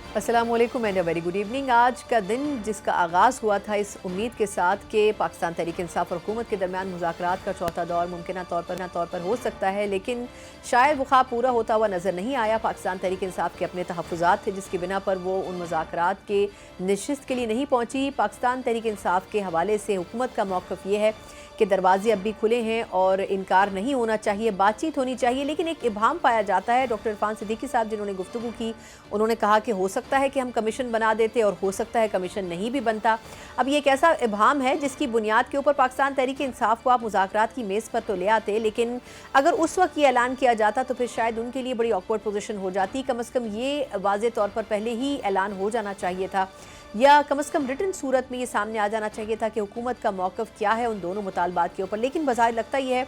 अस्सलाम वालेकुम and very good evening. आज का दिन जिसका आगाज़ हुआ था इस उम्मीद के साथ कि पाकिस्तान तहरीक इंसाफ और हुकूमत के दरमियान मुज़ाकरात का चौथा दौर मुमकिन तौर पर हो सकता है, लेकिन शायद वो ख्वाब पूरा होता हुआ नज़र नहीं आया। पाकिस्तान तहरीक इंसाफ के अपने तहफ़्फ़ुज़ात थे जिसकी बिना पर वो उन मुज़ाकरात के नशिस्त के लिए नहीं पहुँची। पाकिस्तान तहरीक इंसाफ के हवाले से हुकूमत का मौक़िफ़ ये है कि दरवाजे अब भी खुले हैं और इनकार नहीं होना चाहिए, बातचीत होनी चाहिए। लेकिन एक इब्हाम पाया जाता है। डॉक्टर इरफान सिद्दीकी साहब जिन्होंने गुफ्तगू की, उन्होंने कहा कि हो सकता है कि हम कमीशन बना देते और हो सकता है कमीशन नहीं भी बनता। अब ये एक ऐसा इब्हाम है जिसकी बुनियाद के ऊपर पाकिस्तान तहरीक इंसाफ को आप मुज़ाकरात की मेज़ पर तो ले आते, लेकिन अगर उस वक्त ये ऐलान किया जाता तो फिर शायद उनके लिए बड़ी ऑकवर्ड पोजीशन हो जाती। कम अज़ कम ये वाज़े तौर पर पहले ही ऐलान हो जाना चाहिए था, या कम अज़ कम रिटन सूरत में ये सामने आ जाना चाहिए था कि हुकूमत का मौक़िफ़ क्या है उन दोनों मुतालबात के ऊपर। लेकिन बज़ाहिर लगता ये है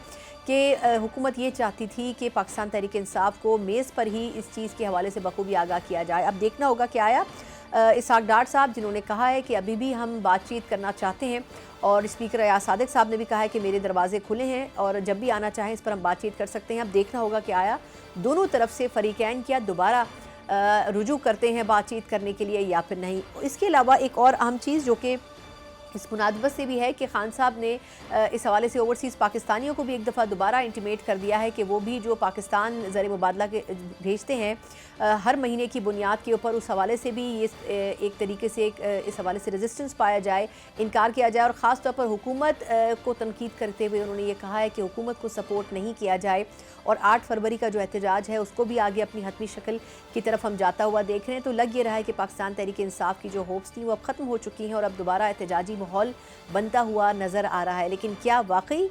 कि हुकूमत ये चाहती थी कि पाकिस्तान तहरीक इंसाफ को मेज़ पर ही इस चीज़ के हवाले से बखूबी आगाह किया जाए। अब देखना होगा क्या आया। इसहाक डार साहब जिन्होंने कहा है कि अभी भी हम बातचीत करना चाहते हैं, और स्पीकर अयाज सादिक साहब ने भी कहा है कि मेरे दरवाजे खुले हैं और जब भी आना चाहें इस पर हम बातचीत कर सकते हैं। अब देखना होगा क्या आया। दोनों तरफ से फरीकैन क्या दोबारा रुजू करते हैं बातचीत करने के लिए या फिर नहीं। इसके अलावा एक और अहम चीज़ जो कि इस मुनासबत से भी है कि खान साहब ने इस हवाले से ओवरसीज़ पाकिस्तानियों को भी एक दफ़ा दोबारा इंटीमेट कर दिया है कि वो भी जो पाकिस्तान ज़र मुबादला के भेजते हैं हर महीने की बुनियाद के ऊपर, उस हवाले से भी ये एक तरीके से इस हवाले से रेजिस्टेंस पाया जाए, इनकार किया जाए। और ख़ास तौर पर हुकूमत को तनकीद करते हुए उन्होंने ये कहा है कि हुकूमत को सपोर्ट नहीं किया जाए, और 8 फरवरी का जो एहतजाज है उसको भी आगे अपनी हतमी शक्ल की तरफ हम जाता हुआ देख रहे हैं। तो लग ये रहा है कि पाकिस्तान तहरीक इंसाफ की जो होप्स थी वो अब ख़त्म हो चुकी हैं और अब दोबारा एहतजाजी माहौल बनता हुआ नज़र आ रहा है। लेकिन क्या वाकई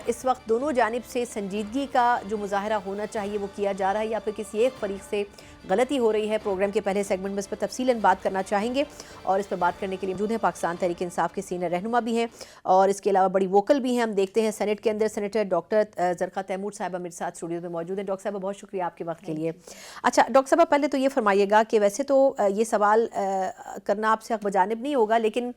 इस वक्त दोनों जानिब से संजीदगी का जो मुजाहरा होना चाहिए वो किया जा रहा है, या फिर किसी एक फरीक से गलती हो रही है? प्रोग्राम के पहले सेगमेंट में इस पर तफसीलन बात करना चाहेंगे, और इस पर बात करने के लिए मौजूद हैं पाकिस्तान तहरीक इंसाफ के सीनियर रहनुमा भी हैं और इसके अलावा बड़ी वोकल भी हैं। हम देखते हैं सेनेट के अंदर सेनेटर डॉक्टर ज़रक़ा तैमूर साहिबा मेरे साथ स्टूडियो में मौजूद हैं। डॉक्टर साहबा बहुत शुक्रिया आपके वक्त के लिए। अच्छा डॉक्टर साहबा, पहले तो ये फरमाइएगा कि वैसे तो ये सवाल करना आपसे हक़ बजानिब नहीं होगा, लेकिन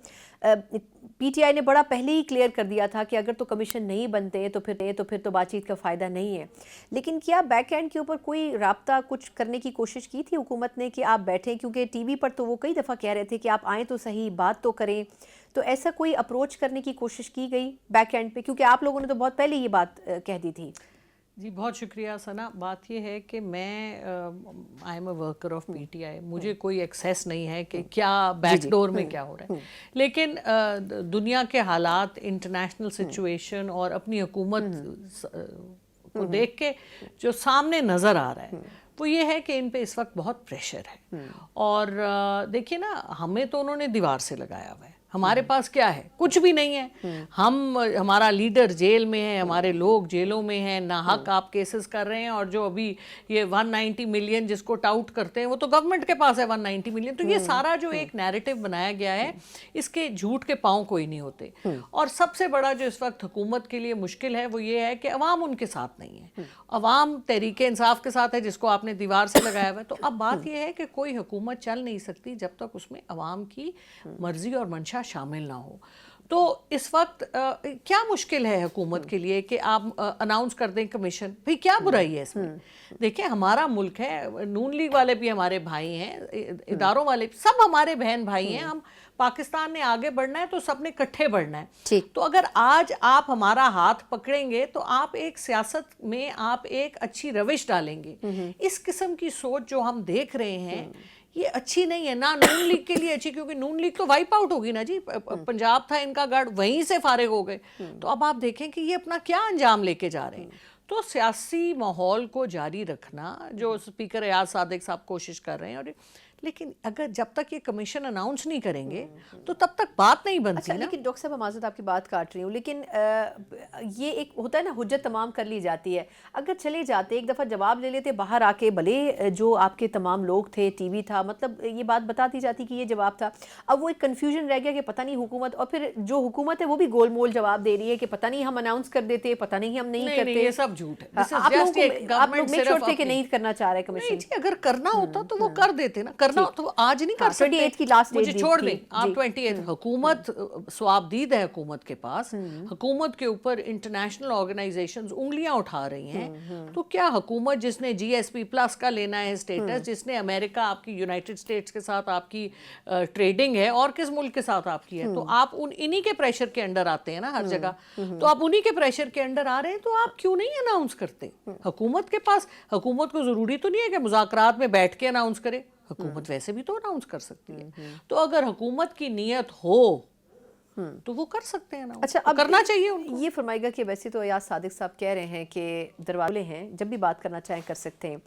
पीटीआई ने बड़ा पहले ही क्लियर कर दिया था कि अगर तो कमीशन नहीं बनते तो फिर तो बातचीत का फ़ायदा नहीं है। लेकिन क्या बैक एंड के ऊपर कोई राब्ता कुछ करने की कोशिश की थी हुकूमत ने कि आप बैठें? क्योंकि टीवी पर तो वो कई दफ़ा कह रहे थे कि आप आएँ तो सही, बात तो करें। तो ऐसा कोई अप्रोच करने की कोशिश की गई बैक एंड पे? क्योंकि आप लोगों ने तो बहुत पहले ये बात कह दी थी। जी बहुत शुक्रिया सना। बात ये है कि मैं I am a worker of PTI, मुझे कोई एक्सेस नहीं है कि क्या बैकडोर में क्या हो रहा है। लेकिन दुनिया के हालात, इंटरनेशनल सिचुएशन और अपनी हुकूमत को देख के जो सामने नज़र आ रहा है वो ये है कि इन पे इस वक्त बहुत प्रेशर है। और देखिए ना, हमें तो उन्होंने दीवार से लगाया हुआ है, हमारे पास क्या है? कुछ भी नहीं है। हमारा लीडर जेल में है, हमारे लोग जेलों में हैं, नाहक आप केसेस कर रहे हैं, और जो अभी ये 190 मिलियन जिसको टाउट करते हैं वो तो गवर्नमेंट के पास है 190 मिलियन। तो ये सारा जो एक नैरेटिव बनाया गया है, इसके झूठ के पांव कोई नहीं होते। और सबसे बड़ा जो इस वक्त हुकूमत के लिए मुश्किल है वो ये है कि अवाम उनके साथ नहीं है, अवाम तहरीक इंसाफ के साथ है जिसको आपने दीवार से लगाया हुआ है। तो अब बात यह है कि कोई हुकूमत चल नहीं सकती जब तक उसमें अवाम की मर्जी और मंशा शामिल ना हो। तो इस वक्त क्या मुश्किल है हुकूमत के लिए कि आप अनाउंस कर दें कमीशन? भाई क्या बुराई है इसमें? देखिए हमारा मुल्क है, नून लीग वाले भी हमारे भाई हैं, इदारों वाले सब हमारे बहन भाई हैं। हम पाकिस्तान ने आगे बढ़ना है तो सबने इकट्ठे बढ़ना है। तो अगर आज आप हमारा हाथ पकड़ेंगे तो आप एक सियासत में आप एक अच्छी रविश डालेंगे। इस किस्म की सोच जो हम देख रहे हैं ये अच्छी नहीं है ना नून लीग के लिए अच्छी, क्योंकि नून लीग तो वाइप आउट होगी ना जी। पंजाब था इनका गढ़, वहीं से फारिग हो गए। तो अब आप देखें कि ये अपना क्या अंजाम लेके जा रहे हैं। तो सियासी माहौल को जारी रखना जो स्पीकर अयाज सादिक साहब कोशिश कर रहे हैं, और लेकिन अगर जब तक ये कमीशन अनाउंस नहीं करेंगे तो तब तक बात नहीं बनती। अच्छा, लेकिन डॉक्टर साहब माज़रत आपकी बात काट रही हूँ, लेकिन ये एक होता है ना, हुज्जत तमाम कर ली जाती है। अगर चले जाते एक दफ़ा जवाब ले लेते बाहर आके, भले जो आपके तमाम लोग थे, टीवी था, मतलब ये बात बता दी जाती कि ये जवाब था। अब वो एक कन्फ्यूजन रह गया कि पता नहीं हुकूमत, और फिर जो हुकूमत है वो भी गोल मोल जवाब दे रही है कि पता नहीं हम अनाउंस कर देते, पता नहीं हम नहीं करते। ये सब झूठ है। आप लोग मेक श्योर थे कि नहीं करना चाह रहे कमीशन। अगर करना होता तो वो कर देते ना, करना तो आज नहीं कर सकते। 28 की लास्ट मुझे छोड़ दें आप 28 हुकूमत स्वाबदीद है हुकूमत के पास, हुकूमत के ऊपर इंटरनेशनल ऑर्गेनाइजेशंस उंगलियां उठा रही हैं, तो क्या हुकूमत जिसने GSP प्लस का लेना है स्टेटस, जिसने अमेरिका आपकी यूनाइटेड स्टेट्स के साथ आपकी ट्रेडिंग है और किस मुल्क के साथ आपकी है, तो आप इन्हीं के प्रेशर के अंडर आते हैं ना हर जगह, तो आप उन्हीं के प्रेशर के अंडर आ रहे हैं, तो आप क्यों नहीं अनाउंस करते? हुकूमत के पास, हुकूमत को जरूरी तो नहीं है कि मुज़ाकरात में बैठ के अनाउंस करे, हुकूमत वैसे भी तो अनाउंस कर सकती है। तो अगर हुकूमत की नीयत हो तो वो कर सकते हैं ना। अच्छा, तो अब करना चाहिए उनको। ये फरमाएगा कि वैसे तो अयाज सादिक साहब कह रहे हैं कि दरवाजे हैं, जब भी बात करना चाहें कर सकते हैं।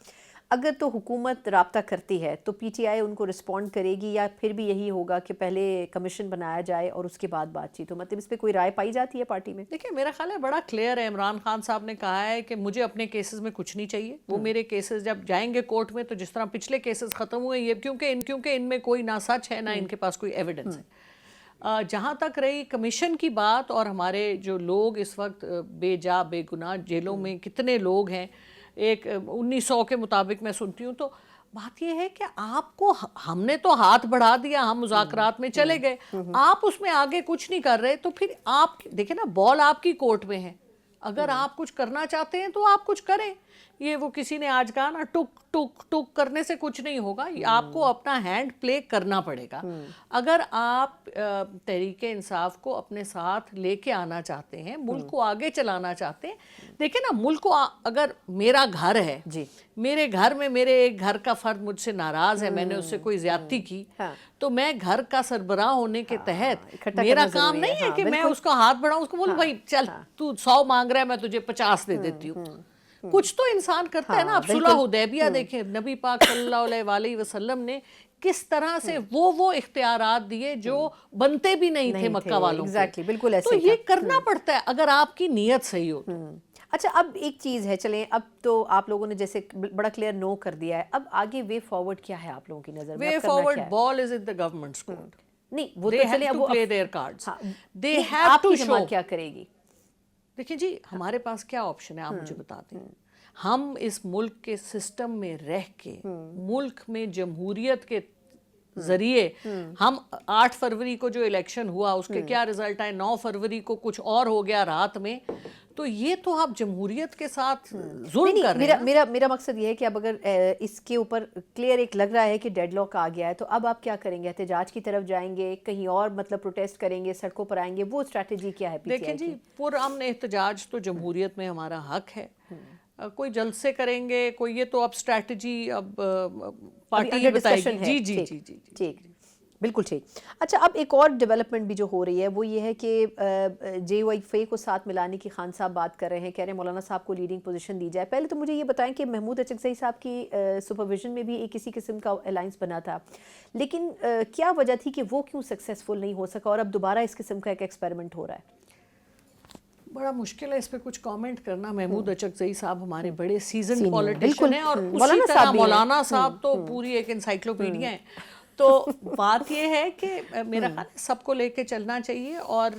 अगर तो हुकूमत राब्ता करती है तो PTI उनको रिस्पॉन्ड करेगी, या फिर भी यही होगा कि पहले कमीशन बनाया जाए और उसके बाद बातचीत हो? मतलब इस पर कोई राय पाई जाती है पार्टी में? देखिए मेरा ख्याल है बड़ा क्लियर है, इमरान खान साहब ने कहा है कि मुझे अपने केसेस में कुछ नहीं चाहिए, वो मेरे केसेस जब जाएंगे कोर्ट में तो जिस तरह पिछले केसेस खत्म हुए ये क्योंकि इनमें कोई ना सच है ना इनके पास कोई एविडेंस है। जहाँ तक रही कमीशन की बात और हमारे जो लोग इस वक्त बेजा बेगुनाह जेलों में कितने लोग हैं, एक 1900 के मुताबिक मैं सुनती हूँ, तो बात ये है कि आपको हमने तो हाथ बढ़ा दिया, हम मुज़ाकरात में चले गए, आप उसमें आगे कुछ नहीं कर रहे, तो फिर आप देखिए ना बॉल आपकी कोर्ट में है, अगर आप कुछ करना चाहते हैं तो आप कुछ करें। ये वो किसी ने आज कहा ना टुक टुक टुक करने से कुछ नहीं होगा, आपको अपना हैंड प्ले करना पड़ेगा। अगर आप तहरीक इंसाफ को अपने साथ लेके आना चाहते हैं, मुल्क को आगे चलाना चाहते हैं, देखिए ना मुल्क को अगर मेरा घर है जी, मेरे घर में मेरे एक घर का फर्द मुझसे नाराज है, मैंने उससे कोई ज्यादती की, तो मैं घर का सरबराह होने के तहत मेरा काम नहीं है कि मैं उसका हाथ बढ़ाऊं, उसको बोलूं भाई चल तू 100 मांग रहा है मैं तुझे 50 दे देती हूँ। कुछ तो इंसान करता है ना। आप सुलह हुदैबिया देखें, नबी पाक सल्लल्लाहु अलैहि वसल्लम ने किस तरह से वो इख्तियारात दिए जो बनते भी नहीं थे मक्का वालों के। बिल्कुल ऐसे तो ये करना पड़ता है अगर आपकी नीयत सही हो। अच्छा, अब एक चीज़ है, चलें अब तो आप लोगों ने जैसे बड़ा क्लियर नो कर दिया है, अब आगे वे फॉरवर्ड क्या है आप लोगों की नज़र में? Way forward ball is in the governments court. नहीं वो तो चले, अब वो प्ले देयर कार्ड्स, दे नहीं, हैव टू आपकी शो। जमात क्या करेगी? देखिए जी हमारे पास क्या ऑप्शन है आप मुझे बताते हैं। हम इस मुल्क के सिस्टम में रह के मुल्क में जमहूरियत के जरिए हम 8 फरवरी को जो इलेक्शन हुआ उसके क्या रिजल्ट आए, 9 फरवरी को कुछ और हो गया रात में, तो ये तो आप जमहूरियत के साथ जुल्म कर रहे हैं। मेरा मकसद ये है कि अब अगर इसके ऊपर क्लियर एक लग रहा है कि डेडलॉक आ गया है, तो अब आप क्या करेंगे? एहतजाज की तरफ जाएंगे, कहीं और मतलब प्रोटेस्ट करेंगे, सड़कों पर आएंगे, वो स्ट्रैटेजी क्या है? देखिए जी पुरअमन एहतजाज तो जमहूरियत में हमारा हक है, कोई जलसे करेंगे, कोई ये तो अब स्ट्रैटेजी अब पार्टी बताएगी। जी जी जी जी ठीक, बिल्कुल ठीक। अच्छा, अब एक और डेवलपमेंट भी जो हो रही है वो ये है कि JYF को साथ मिलाने की खान साहब बात कर रहे हैं, कह रहे हैं मौलाना साहब को लीडिंग पोजीशन दी जाए। पहले तो मुझे ये बताएं कि महमूद अचकज़ई साहब की सुपरविजन में भी एक किसी किस्म का अलायंस बना था, लेकिन क्या वजह थी कि वो क्यों सक्सेसफुल नहीं हो सका और अब दोबारा इस किस्म का एक एक्सपेरिमेंट हो रहा है? बड़ा मुश्किल है इस पे कुछ कमेंट करना। महमूद अचकज़ई साहब हमारे बड़े सीजन पॉलिटिशियन हैं और उसी तरह मौलाना साहब तो पूरी एक इंसाइक्लोपीडिया है। तो बात ये है कि मेरा ख्याल है सबको लेके चलना चाहिए, और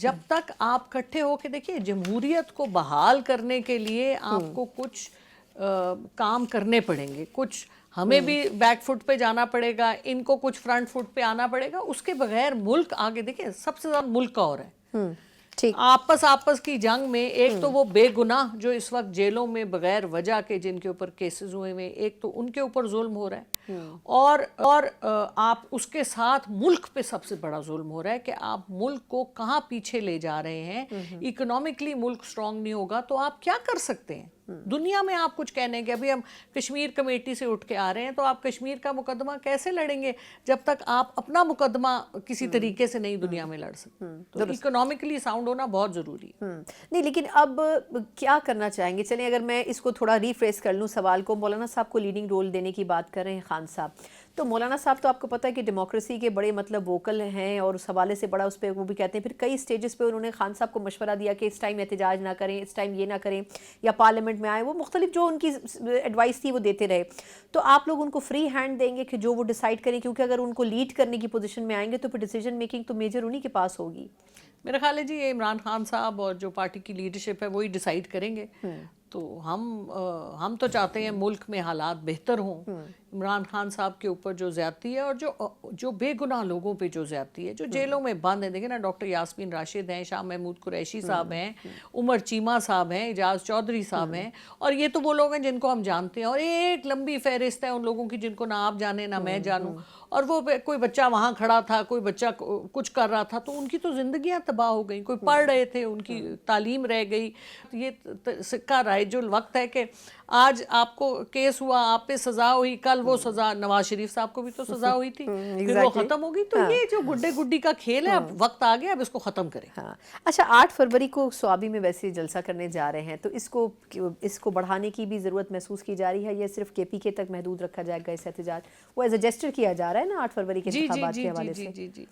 जब तक आप इकट्ठे होके देखिए जमहूरियत को बहाल करने के लिए आपको कुछ काम करने पड़ेंगे, कुछ हमें भी बैक फुट पे जाना पड़ेगा, इनको कुछ फ्रंट फुट पे आना पड़ेगा, उसके बगैर मुल्क आगे देखिए सबसे ज्यादा मुल्क का और है आपस की जंग में। एक तो वो बेगुनाह जो इस वक्त जेलों में बगैर वजह के जिनके ऊपर केसेस हुए हैं, एक तो उनके ऊपर जुल्म हो रहा है, और आप उसके साथ मुल्क पे सबसे बड़ा जुल्म हो रहा है कि आप मुल्क को कहाँ पीछे ले जा रहे हैं। इकोनॉमिकली मुल्क स्ट्रांग नहीं होगा तो आप क्या कर सकते हैं दुनिया में? आप कुछ कहने के अभी हम कश्मीर कमेटी से उठ के आ रहे हैं, तो आप कश्मीर का मुकदमा कैसे लड़ेंगे जब तक आप अपना मुकदमा किसी तरीके से नहीं दुनिया में लड़ सकते? तो इकोनॉमिकली साउंड होना बहुत जरूरी है। नहीं, लेकिन अब क्या करना चाहेंगे? चलिए अगर मैं इसको थोड़ा रिफ्रेश कर लूँ सवाल को, मौलाना साहब को लीडिंग रोल देने की बात कर रहे हैं खान साहब, तो मौलाना साहब तो आपको पता है कि डेमोक्रेसी के बड़े मतलब वोकल हैं और उस हवाले से बड़ा उस पर वो भी कहते हैं। फिर कई स्टेजेस पे उन्होंने खान साहब को मशवरा दिया कि इस टाइम एहतजाज ना करें, इस टाइम ये ना करें, या पार्लियामेंट में आए, वो मुख्तलिफ जो उनकी एडवाइस थी वो देते रहे। तो आप लोग उनको फ्री हैंड देंगे कि जो वो डिसाइड करें? क्योंकि अगर उनको लीड करने की पोजीशन में आएंगे तो फिर डिसीजन मेकिंग तो मेजर उन्हीं के पास होगी। मेरा ख्याल है जी ये इमरान खान साहब और जो पार्टी की लीडरशिप है वही डिसाइड करेंगे। تو ہم تو چاہتے ہیں ملک میں حالات بہتر ہوں. عمران خان صاحب کے اوپر جو زیادتی ہے اور جو بے گناہ لوگوں پہ جو زیادتی ہے, جو جیلوں میں بند ہیں, دیکھیں نا ڈاکٹر یاسمین راشد ہیں, شاہ محمود قریشی صاحب ہیں, عمر چیمہ صاحب ہیں, اعجاز چودھری صاحب ہیں, اور یہ تو وہ لوگ ہیں جن کو ہم جانتے ہیں, اور ایک لمبی فہرست ہے ان لوگوں کی جن کو نہ آپ جانیں نہ میں جانوں. اور وہ کوئی بچہ وہاں کھڑا تھا, کوئی بچہ کچھ کر رہا تھا, تو ان کی تو زندگیاں تباہ ہو گئیں. کوئی پڑھ رہے تھے, ان کی تعلیم رہ گئی. یہ سکہ رائج الوقت ہے کہ آج آپ کو کیس ہوا, آپ پہ سزا ہوئی, کل وہ سزا نواز شریف صاحب کو بھی تو سزا ہوئی تھی, پھر وہ ختم ہوگی. تو یہ جو گڈے گڈی کا کھیل ہے, اب وقت آ گیا, اب اس کو ختم کریں. ہاں اچھا, 8 فروری کو سوابی میں ویسے جلسہ کرنے جا رہے ہیں, تو اس کو بڑھانے کی بھی ضرورت محسوس کی جا رہی ہے, یا صرف کے پی کے تک محدود رکھا جائے گا اس احتجاج؟ وہ ایز اے جیسچر کیا جا رہا ہے نا 8 فروری کے انتخابات کے حوالے سے. جی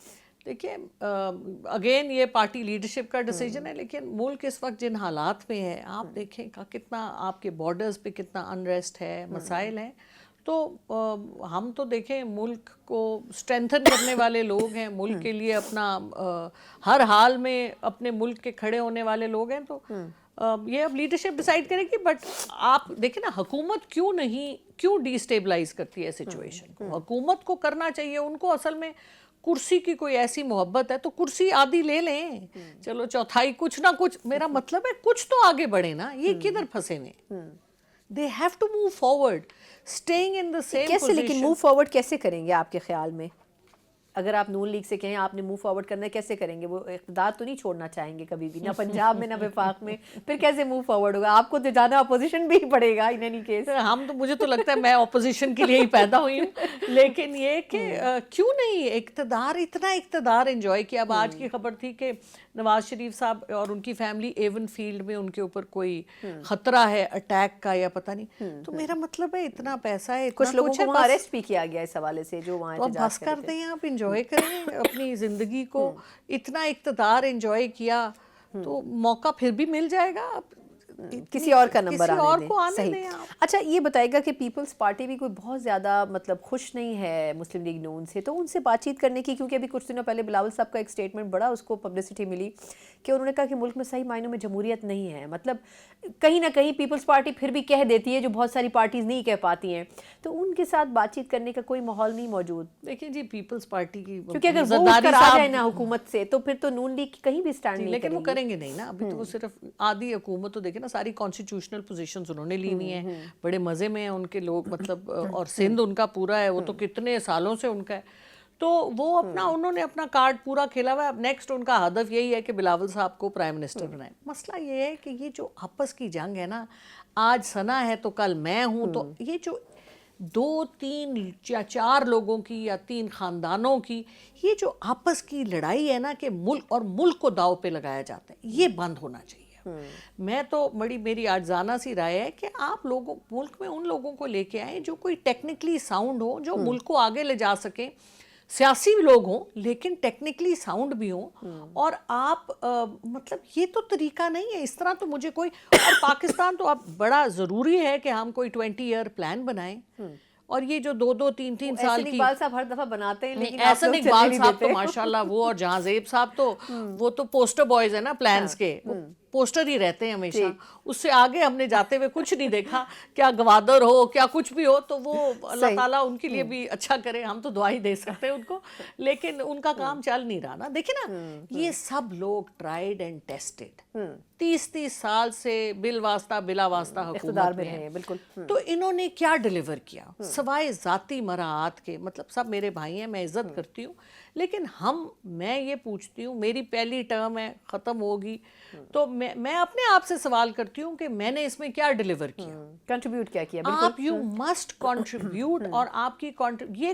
دیکھیے, اگین یہ پارٹی لیڈرشپ کا ڈیسیجن ہے, لیکن ملک اس وقت جن حالات میں ہے, آپ دیکھیں کتنا آپ کے بارڈرز پہ کتنا انریسٹ ہے, مسائل ہیں. تو ہم تو دیکھیں ملک کو اسٹرینتھن کرنے والے لوگ ہیں, ملک کے لیے اپنا ہر حال میں اپنے ملک کے کھڑے ہونے والے لوگ ہیں. تو یہ اب لیڈرشپ ڈیسائیڈ کرے گی. بٹ آپ دیکھیں نا, حکومت کیوں ڈی اسٹیبلائز کرتی ہے سچویشن کو؟ حکومت کو کرنا چاہیے, ان کو اصل میں کرسی کی کوئی ایسی محبت ہے تو کرسی آدھی لے لیں, چلو چوتھائی کچھ نہ کچھ, میرا مطلب ہے کچھ تو آگے بڑھے نا. یہ کدھر پھنسے ہوئے؟ they have to move forward, staying in the same کیسے, position. لیکن موو فارورڈ کیسے کریں گے آپ کے خیال میں؟ اگر آپ نون لیگ سے کہیں آپ نے موو فارورڈ کرنا ہے, کیسے کریں گے؟ وہ اقتدار تو نہیں چھوڑنا چاہیں گے کبھی بھی, نہ پنجاب میں نہ وفاق میں, پھر کیسے موو فارورڈ ہوگا؟ آپ کو تو جانا اپوزیشن بھی پڑے گا ان اینی کیس. مجھے تو لگتا ہے میں اپوزیشن کے لیے ہی پیدا ہوئی ہوں, لیکن یہ کہ کیوں نہیں اتنا اقتدار انجوائے کیا. اب آج کی خبر تھی کہ نواز شریف صاحب اور ان کی فیملی ایون فیلڈ میں ان کے اوپر کوئی خطرہ ہے اٹیک کا یا پتہ نہیں. تو میرا مطلب ہے اتنا پیسہ ہے, کچھ لوگوں کو وہاں اریسٹ بھی کیا گیا اس حوالے سے جو وہاں بس کر دیں, آپ انجوائے کریں اپنی زندگی کو. اتنا اقتدار انجوائے کیا تو موقع پھر بھی مل جائے گا, کسی اور کا نمبر آنے دیں. اچھا یہ بتائے گا کہ پیپلز پارٹی بھی کوئی بہت زیادہ مطلب خوش نہیں ہے مسلم لیگ نون سے, تو ان سے بات چیت کرنے کی, کیونکہ ابھی کچھ دنوں پہلے بلاول صاحب کا ایک سٹیٹمنٹ بڑا اس کو پبلسٹی ملی کہ انہوں نے کہا کہ ملک میں صحیح معنوں میں جمہوریت نہیں ہے. مطلب کہیں نہ کہیں پیپلز پارٹی پھر بھی کہہ دیتی ہے جو بہت ساری پارٹیز نہیں کہہ پاتی ہیں, تو ان کے ساتھ بات چیت کرنے کا کوئی ماحول نہیں موجود. دیکھیں جی, پیپلز پارٹی کی کیونکہ اگر وہ اٹھ کر آ جائے نا حکومت سے تو پھر تو نون لیگ کہیں بھی سٹینڈ نہیں لیکن وہ کریں گے نہیں نا. ابھی تو وہ صرف آدھی حکومت, تو دیکھیں نا ساری کانسٹیٹیوشنل پوزیشنز انہوں نے لی ہوئی ہیں, بڑے مزے میں ہیں ان کے لوگ, مطلب اور سندھ ان کا پورا ہے, وہ تو کتنے سالوں سے ان کا ہے. تو وہ انہوں نے اپنا کارڈ پورا کھیلا ہوا ہے. اب نیکسٹ ان کا ہدف یہی ہے کہ بلاول صاحب کو پرائم منسٹر بنائیں. مسئلہ یہ ہے کہ یہ جو آپس کی جنگ ہے نا, آج ثنا ہے تو کل میں ہوں, تو یہ جو 2 3 یا 4 لوگوں کی یا 3 خاندانوں کی یہ جو آپس کی لڑائی ہے نا, کہ ملک کو داؤ پہ لگایا جاتا ہے, یہ بند ہونا چاہیے. میں تو میری آجزانہ سی رائے ہے کہ آپ ملک میں ان لوگوں کو لے کے آئیں جو کوئی ٹیکنیکلی ساؤنڈ ہو, جو ملک کو آگے لے جا سکیں. سیاسی لوگ ہوں لیکن ٹیکنیکلی ساؤنڈ بھی ہوں. اور آپ مطلب یہ تو طریقہ نہیں ہے اس طرح. تو مجھے کوئی, اور پاکستان تو اب بڑا ضروری ہے کہ ہم کوئی 20 ایئر پلان بنائیں. اور یہ جو 2 3 سال کی, اقبال صاحب ہر دفعہ بناتے ہیں, لیکن احسن اقبال صاحب تو ماشاءاللہ, وہ اور جہاں زیب صاحب تو وہ تو پوسٹر بوائز ہیں نا پلانز کے, پوسٹر ہی رہتے ہیں ہمیشہ. اس سے آگے ہم نے جاتے ہوئے کچھ نہیں دیکھا, کیا گوادر ہو کیا کچھ بھی ہو. تو وہ اللہ تعالیٰ ان کے لیے بھی اچھا کرے, ہم تو دعا ہی دے سکتے ہیں ان کو, لیکن ان کا کام چل نہیں رہا نا. دیکھیں نا, یہ سب لوگ ٹرائیڈ اینڈ ٹیسٹڈ 30 سال سے بل واسطہ بلا واسطہ حکومت میں ہیں. بالکل. تو انہوں نے کیا ڈیلیور کیا سوائے ذاتی مراعات کے؟ مطلب سب میرے بھائی ہیں, میں عزت کرتی ہوں, لیکن میں یہ پوچھتی ہوں, میری پہلی ٹرم ہے, ختم ہوگی, تو میں اپنے آپ سے سوال کرتی ہوں کہ میں نے اس میں کیا ڈیلیور کیا, کنٹریبیوٹ کیا کیا. آپ یو مسٹ کنٹریبیوٹ. اور آپ کی یہ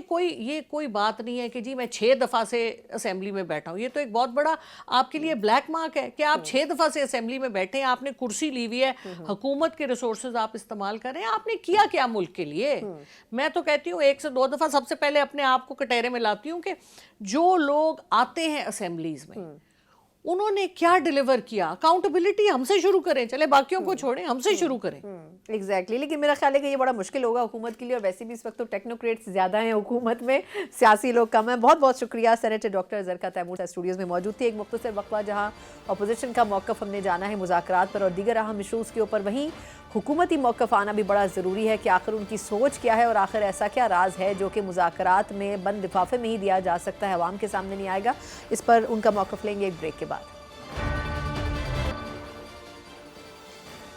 کوئی بات نہیں ہے کہ جی میں 6 دفعہ سے اسمبلی میں بیٹھا ہوں. یہ تو ایک بہت بڑا آپ کے لیے بلیک مارک ہے کہ آپ 6 دفعہ سے اسمبلی میں بیٹھے ہیں, آپ نے کرسی لی ہوئی ہے, حکومت کے ریسورسز آپ استعمال کر رہے ہیں. آپ نے کیا کیا ملک کے لیے؟ میں تو کہتی ہوں 1 سے 2 دفعہ سب سے پہلے اپنے آپ کو کٹہرے میں لاتی ہوں کہ جو لوگ آتے ہیں اسمبلیز میں انہوں نے کیا ڈیلیور کیا. اکاؤنٹیبلٹی ہم سے شروع کریں, چلے باقیوں کو چھوڑیں, ہم سے شروع کریں. ایگزیکٹلی. لیکن میرا خیال ہے کہ یہ بڑا مشکل ہوگا حکومت کے لیے, اور ویسے بھی اس وقت تو ٹیکنوکریٹس زیادہ ہیں حکومت میں, سیاسی لوگ کم ہیں. بہت بہت شکریہ. Senator doctor Zarqa Taimur studios میں موجود تھی. ایک مختصر وقفہ جہاں اپوزیشن کا موقف ہم نے جانا ہے مذاکرات پر اور دیگر اہم ایشوز کے اوپر, وہیں हुकूमती मौक़िफ़ आना भी बड़ा ज़रूरी है कि आखिर उनकी सोच क्या है और आखिर ऐसा क्या राज है जो कि मुज़ाकरात में बंद लिफाफे में ही दिया जा सकता है, अवाम के सामने नहीं आएगा। इस पर उनका मौक़िफ़ लेंगे एक ब्रेक के बाद।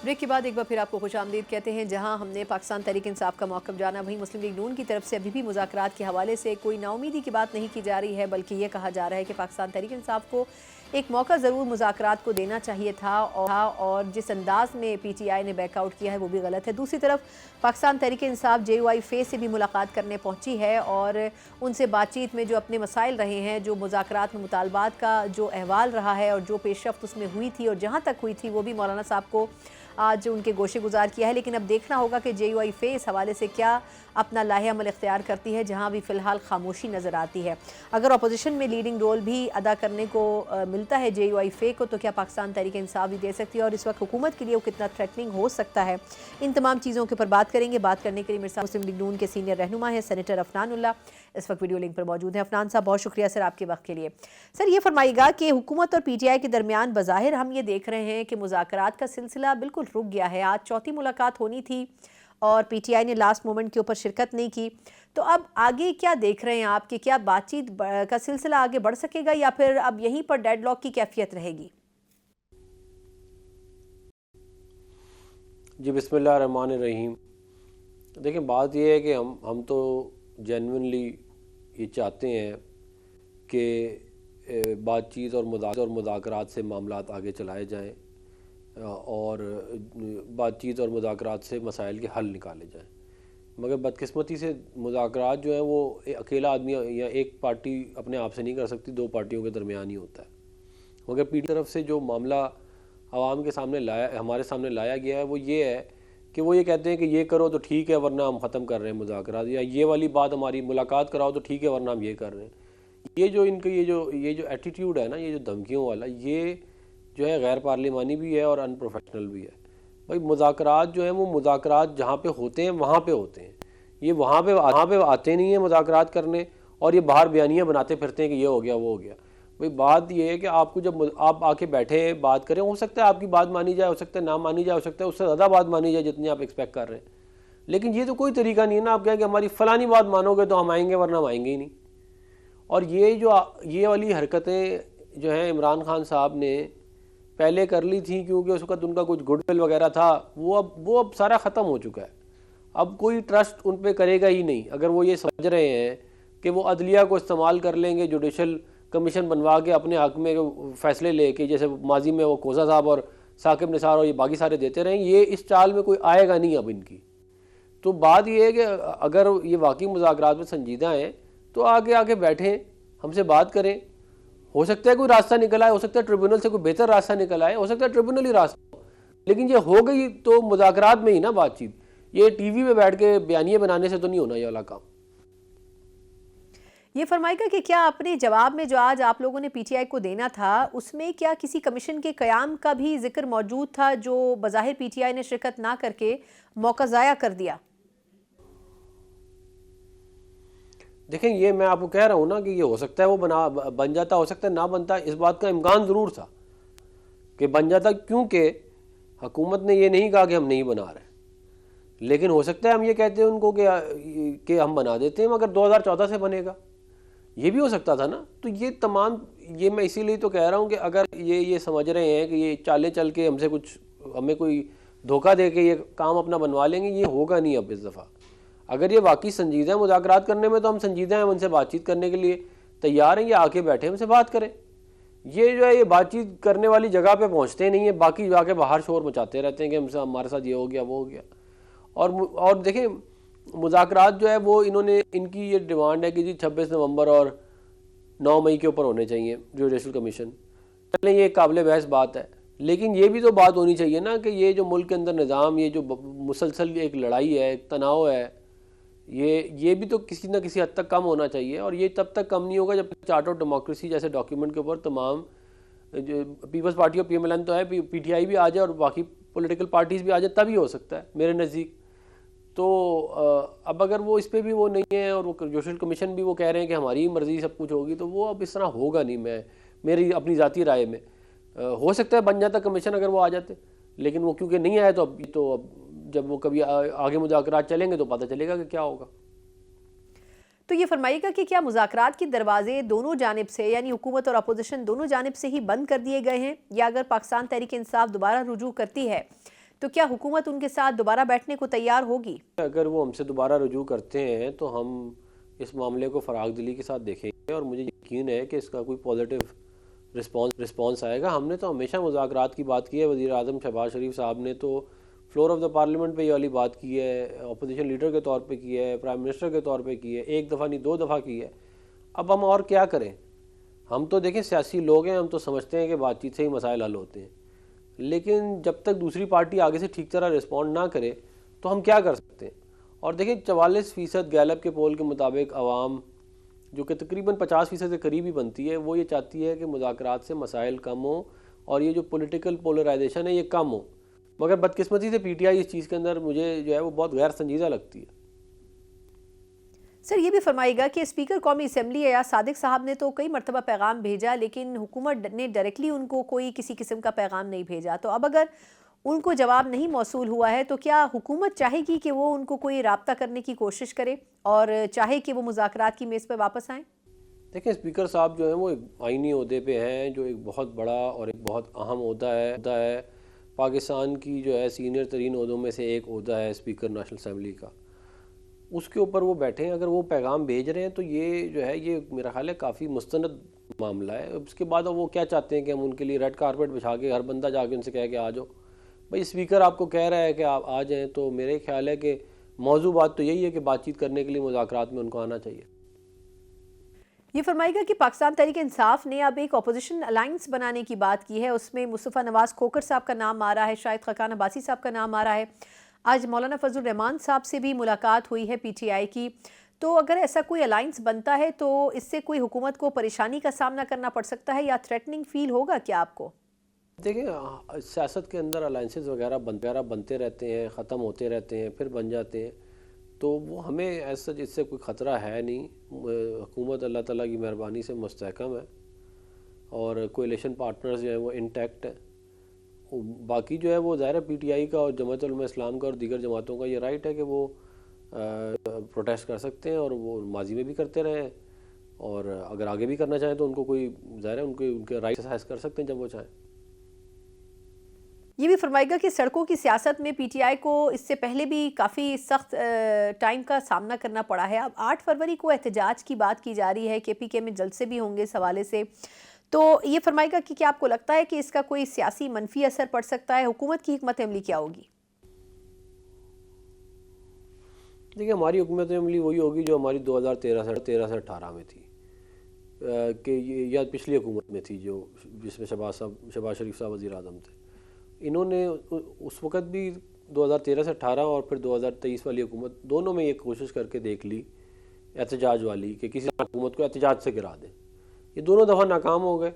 ब्रेक के बाद एक बार फिर आपको खुशामदीद कहते हैं। जहां हमने पाकिस्तान तहरीक इंसाफ का मौक़िफ़ जाना, वहीं मुस्लिम लीग नून की तरफ से अभी भी मुज़ाकरात के हवाले से कोई नाउमीदी की बात नहीं की जा रही है, बल्कि ये कहा जा रहा है कि पाकिस्तान तहरीक इंसाफ को एक मौका ज़रूर मुज़ाकरात को देना चाहिए था और जिस अंदाज में PTI ने बैकआउट किया है वो भी गलत है। दूसरी तरफ पाकिस्तान तहरीक इंसाफ JUI फेस से भी मुलाकात करने पहुंची है और उनसे बातचीत में जो अपने मसाइल रहे हैं, जो मुज़ाकरात में मुतालबात का जो अहवाल रहा है और जो पेशरफ्त उसमें हुई थी और जहाँ तक हुई थी वो भी मौलाना साहब को आज उनके गोशे गुजार किया है। लेकिन अब देखना होगा कि JUI इस हवाले से क्या अपना लाहे अमल इख्तियार करती है, जहां भी फ़िलहाल खामोशी नज़र आती है। अगर अपोजिशन में लीडिंग रोल भी अदा करने को मिलता है JUI को, तो क्या पाकिस्तान तहरीक इंसाफ भी दे सकती है और इस वक्त हुकूमत के लिए वो कितना थ्रेटनिंग हो सकता है। इन तमाम चीज़ों के ऊपर बात करेंगे। बात करने के लिए मेरे साथ मुस्लिम लीग नून के सीनियर रहनुमा है सेनेटर अफनान उल्लाह, इस वक्त वीडियो लिंक पर मौजूद है। अफनान साहब, बहुत शुक्रिया सर आपके वक्त के लिए। सर, ये फरमाइएगा कि हुकूमत और PTI के दरमियान बज़ाहिर हम ये देख रहे हैं कि मुज़ाकरात का सिलसिला बिल्कुल रुक गया है। आज चौथी मुलाकात होनी थी और PTI ने लास्ट मोमेंट के ऊपर शिरकत नहीं की, तो अब आगे क्या देख रहे हैं आप कि क्या बातचीत का सिलसिला आगे बढ़ सकेगा या फिर अब यहीं पर डेडलॉक की कैफियत रहेगी? जी, बिस्मिल्लाहिर्रहमानिर्रहीम। देखें, बात यह है कि हम तो जेन्युइनली ये चाहते हैं कि बातचीत और मुज़ाकरात से मामलात आगे चलाए जाएं और बातचीत और मुज़ाकरात से मसाइल के हल निकाले जाएं। मगर बदकिस्मती से मुज़ाकरात जो है वो अकेला आदमी या एक पार्टी अपने आप से नहीं कर सकती, दो पार्टियों के दरमियान ही होता है। मगर PTI तरफ से जो मामला आवाम के सामने हमारे सामने लाया गया है वो ये है कि वो ये कहते हैं कि ये करो तो ठीक है वरना हम ख़त्म कर रहे हैं मुज़ाकरात, या ये वाली बात हमारी मुलाकात कराओ तो ठीक है वरना हम ये कर रहे हैं। ये जो इनका ये जो एटीट्यूड है ना, ये जो धमकियों वाला, ये जो है गैर पार्लिमानी भी है और अनप्रोफेशनल भी है। भाई, मुज़ाकरात जो है वो मुज़ाकरात जहाँ पे होते हैं वहाँ पे होते हैं। ये वहाँ पे आते नहीं हैं मुज़ाकरात करने और ये बाहर बयानियाँ बनाते फिरते हैं कि ये हो गया वो हो गया। भाई, बात ये है कि आपको जब आप आके बैठे बात करें, हो सकता है आपकी बात मानी जाए, हो सकता है ना मानी जाए, हो सकता है उससे ज़्यादा बात मानी जाए जितनी आप एक्सपेक्ट कर रहे हैं। लेकिन ये तो कोई तरीका नहीं है ना, आप कहें कि हमारी फ़लानी बात मानोगे तो हम आएंगे वरना हम आएंगे ही नहीं। और ये वाली हरकतें जो हैं इमरान खान साहब ने पहले कर ली थी क्योंकि उस वक्त उनका कुछ गुडविल वगैरह था, वो अब सारा ख़त्म हो चुका है। अब कोई ट्रस्ट उन पे करेगा ही नहीं। अगर वो ये समझ रहे हैं कि वो अदलिया को इस्तेमाल कर लेंगे, जुडिशल कमीशन बनवा के अपने हक़ में फ़ैसले लेके, जैसे माजी में वो कोसा साहब और साकिब निसार और ये बाकी सारे देते रहें, ये इस चाल में कोई आएगा नहीं अब इनकी। तो बात ये है कि अगर ये वाकई मुज़ाकरात में संजीदा हैं तो आगे बैठें, हमसे बात करें। हो सकता है कोई रास्ता निकल आए, हो सकता है ट्रिब्यूनल से कोई बेहतर रास्ता निकल आए, हो सकता है ट्रिब्यूनल ही रास्ता हो, लेकिन ये हो गई तो मुज़ाकरात में ही ना बातचीत। ये TV पे बैठ के बयानिए बनाने से तो नहीं होना ये वाला काम। ये फरमाइएगा कि क्या अपने जवाब में जो आज आप लोगों ने PTI को देना था उसमें क्या किसी कमीशन के क़याम का भी जिक्र मौजूद था जो बज़ाहिर PTI ने शिरकत ना करके मौका ज़ाया कर दिया? देखें, ये मैं आपको कह रहा हूँ ना कि ये हो सकता है वो बन जाता, हो सकता है ना बनता। इस बात का इम्कान ज़रूर था कि बन जाता, क्योंकि हुकूमत ने ये नहीं कहा कि हम नहीं बना रहे। लेकिन हो सकता है हम ये कहते हैं उनको कि हम बना देते हैं मगर 2014 से बनेगा, ये भी हो सकता था ना। तो ये मैं इसीलिए तो कह रहा हूँ कि अगर ये समझ रहे हैं कि ये चाले चल के हमें कोई धोखा दे के ये काम अपना बनवा लेंगे, ये होगा नहीं अब इस दफ़ा। अगर ये वाकई संजीदा है मुज़ाकरात करने में तो हम संजीदा हैं, उनसे बातचीत करने के लिए तैयार हैं, ये आके बैठे हमसे बात करें। ये जो है ये बातचीत करने वाली जगह पे पहुंचते नहीं है, बाकी जाके बाहर शोर मचाते रहते हैं कि हमारे साथ ये हो गया वो हो गया। और देखें, मुज़ाकरात जो है वो इनकी ये डिमांड है कि जी 26 नवंबर और 9 मई के ऊपर होने चाहिए जुडिशल कमीशन। चलें, ये काबिल बहस बात है, लेकिन ये भी तो बात होनी चाहिए ना कि ये जो मुल्क के अंदर निज़ाम, ये जो मुसलसल एक लड़ाई है, एक तनाव है, ये भी तो किसी न किसी हद तक कम होना चाहिए। और ये तब तक कम नहीं होगा जब तक चार्टर ऑफ डेमोक्रेसी जैसे डॉक्यूमेंट के ऊपर तमाम पीपल्स पार्टी और PMLN तो है, PTI भी आ जाए और बाकी पॉलिटिकल पार्टीज़ भी आ जाए, तभी हो सकता है मेरे नज़दीक। तो अब अगर वो इस पर भी वो नहीं है और वो जुडिशल कमीशन भी वो कह रहे हैं कि हमारी ही मर्ज़ी सब कुछ होगी, तो वो अब इस तरह होगा नहीं। मेरी अपनी ज़ाती राय में हो सकता है बन जाता कमीशन अगर वो आ जाते, लेकिन वो क्योंकि नहीं आया तो अब جب وہ کبھی آگے مذاکرات چلیں گے تو پتہ چلے گا کہ کیا ہوگا. تو یہ فرمائیے گا کہ کیا مذاکرات کے دروازے دونوں جانب سے یعنی حکومت اور اپوزیشن دونوں جانب سے ہی بند کر دیے گئے ہیں، یا اگر پاکستان تحریک انصاف دوبارہ رجوع کرتی ہے تو کیا حکومت ان کے ساتھ دوبارہ بیٹھنے کو تیار ہوگی؟ اگر وہ ہم سے دوبارہ رجوع کرتے ہیں تو ہم اس معاملے کو فراغ دلی کے ساتھ دیکھیں گے، اور مجھے یقین ہے کہ اس کا کوئی پازیٹیو رسپانس آئے گا. ہم نے تو ہمیشہ مذاکرات کی بات کی ہے. وزیر اعظم شہباز شریف صاحب نے تو فلور آف دا پارلیمنٹ پہ یہ والی بات کی ہے، اپوزیشن لیڈر کے طور پہ کی ہے، پرائم منسٹر کے طور پہ کی ہے، ایک دفعہ نہیں 2 دفعہ کی ہے. اب ہم اور کیا کریں؟ ہم تو دیکھیں سیاسی لوگ ہیں، ہم تو سمجھتے ہیں کہ بات چیت سے ہی مسائل حل ہوتے ہیں، لیکن جب تک دوسری پارٹی آگے سے ٹھیک طرح رسپونڈ نہ کرے تو ہم کیا کر سکتے ہیں؟ اور دیکھیں 44% گیلپ کے پول کے مطابق عوام جو کہ تقریباً 50% سے قریب ہی بنتی ہے، وہ یہ چاہتی ہے کہ مذاکرات سے مسائل کم ہوں اور یہ جو پولیٹیکل پولرائزیشن ہے یہ کم ہو. مگر بدقسمتی سے پی ٹی آئی اس چیز کے اندر مجھے جو ہے وہ بہت غیر سنجیدہ لگتی ہے. سر یہ بھی فرمائے گا کہ اسپیکر قومی اسمبلی ایاز صادق صاحب نے تو کئی مرتبہ پیغام بھیجا، لیکن حکومت نے ڈائریکٹلی ان کو کوئی کسی قسم کا پیغام نہیں بھیجا. تو اب اگر ان کو جواب نہیں موصول ہوا ہے تو کیا حکومت چاہے گی کہ وہ ان کو کوئی رابطہ کرنے کی کوشش کرے اور چاہے کہ وہ مذاکرات کی میز پہ واپس آئیں؟ دیکھیں اسپیکر صاحب جو ہیں وہ ایک آئینی عہدے پہ ہیں، جو ایک بہت بڑا اور ایک بہت اہم عہدہ ہے. پاکستان کی جو ہے سینئر ترین عہدوں میں سے ایک عہدہ ہے اسپیکر نیشنل اسمبلی کا. اس کے اوپر وہ بیٹھے ہیں، اگر وہ پیغام بھیج رہے ہیں تو یہ جو ہے یہ میرا خیال ہے کافی مستند معاملہ ہے. اس کے بعد وہ کیا چاہتے ہیں کہ ہم ان کے لیے ریڈ کارپیٹ بچھا کے ہر بندہ جا کے ان سے کہے کہ آ جاؤ؟ بھائی اسپیکر آپ کو کہہ رہا ہے کہ آپ آ جائیں، تو میرے خیال ہے کہ موضوع بات تو یہی ہے کہ بات چیت کرنے کے لیے مذاکرات میں ان کو آنا چاہیے. یہ فرمائے گا کہ پاکستان تحریک انصاف نے اب ایک اپوزیشن الائنس بنانے کی بات کی ہے، اس میں مصطفیٰ نواز کھوکر صاحب کا نام آ رہا ہے، شاہد خاقان عباسی صاحب کا نام آ رہا ہے. آج مولانا فضل الرحمان صاحب سے بھی ملاقات ہوئی ہے پی ٹی آئی کی. تو اگر ایسا کوئی الائنس بنتا ہے تو اس سے کوئی حکومت کو پریشانی کا سامنا کرنا پڑ سکتا ہے یا تھریٹننگ فیل ہوگا کیا آپ کو؟ دیکھیں سیاست کے اندر الائنسز وغیرہ بنتے رہتے ہیں، ختم ہوتے رہتے ہیں، پھر بن جاتے ہیں، تو وہ ہمیں ایسا اس سے کوئی خطرہ ہے نہیں. حکومت اللہ تعالیٰ کی مہربانی سے مستحکم ہے اور کولیشن پارٹنرز جو ہیں وہ انٹیکٹ ہیں. باقی جو ہے وہ ظاہر پی ٹی آئی کا اور جماعت علماء اسلام کا اور دیگر جماعتوں کا یہ رائٹ ہے کہ وہ پروٹیسٹ کر سکتے ہیں، اور وہ ماضی میں بھی کرتے رہے ہیں، اور اگر آگے بھی کرنا چاہیں تو ان کو کوئی ظاہر ہے ان کے رائٹ ایکسرسائز کر سکتے ہیں جب وہ چاہیں. یہ بھی فرمائے گا کہ سڑکوں کی سیاست میں پی ٹی آئی کو اس سے پہلے بھی کافی سخت ٹائم کا سامنا کرنا پڑا ہے. اب 8 فروری کو احتجاج کی بات کی جا رہی ہے، کے پی کے میں جلسے بھی ہوں گے اس حوالے سے. تو یہ فرمائے گا کہ کیا آپ کو لگتا ہے کہ اس کا کوئی سیاسی منفی اثر پڑ سکتا ہے؟ حکومت کی حکمت عملی کیا ہوگی؟ دیکھیں ہماری حکومت عملی وہی ہوگی جو ہماری 2013 سے 18 میں تھی، کہ یا پچھلی حکومت میں تھی جس میں شہباز شریف صاحب وزیر اعظم تھے. انہوں نے اس وقت بھی 2013 سے 18 اور پھر 2023 والی حکومت دونوں میں یہ کوشش کر کے دیکھ لی احتجاج والی کہ کسی حکومت کو احتجاج سے گرا دیں. یہ دونوں دفعہ ناکام ہو گئے.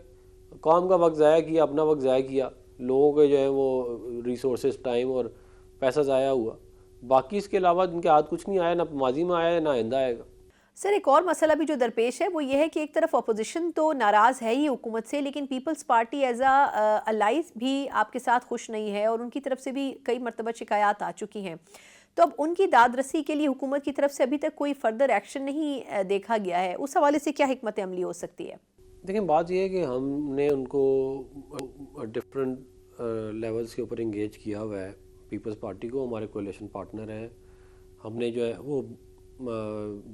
قوم کا وقت ضائع کیا، اپنا وقت ضائع کیا، لوگوں کے جو ہے وہ ریسورسز، ٹائم اور پیسہ ضائع ہوا. باقی اس کے علاوہ ان کے ہاتھ کچھ نہیں آیا، نہ ماضی میں آیا نہ آئندہ آئے گا. سر ایک اور مسئلہ بھی جو درپیش ہے وہ یہ ہے کہ ایک طرف اپوزیشن تو ناراض ہے ہی حکومت سے، لیکن پیپلز پارٹی ایز الائز بھی آپ کے ساتھ خوش نہیں ہے، اور ان کی طرف سے بھی کئی مرتبہ شکایات آ چکی ہیں. تو اب ان کی داد رسی کے لیے حکومت کی طرف سے ابھی تک کوئی فردر ایکشن نہیں دیکھا گیا ہے. اس حوالے سے کیا حکمت عملی ہو سکتی ہے؟ دیکھیں بات یہ ہے کہ ہم نے ان کو ڈفرینٹ لیولز کے اوپر انگیج کیا ہوا ہے. پیپلز پارٹی کو ہمارے کولیشن پارٹنر ہیں. ہم نے جو ہے وہ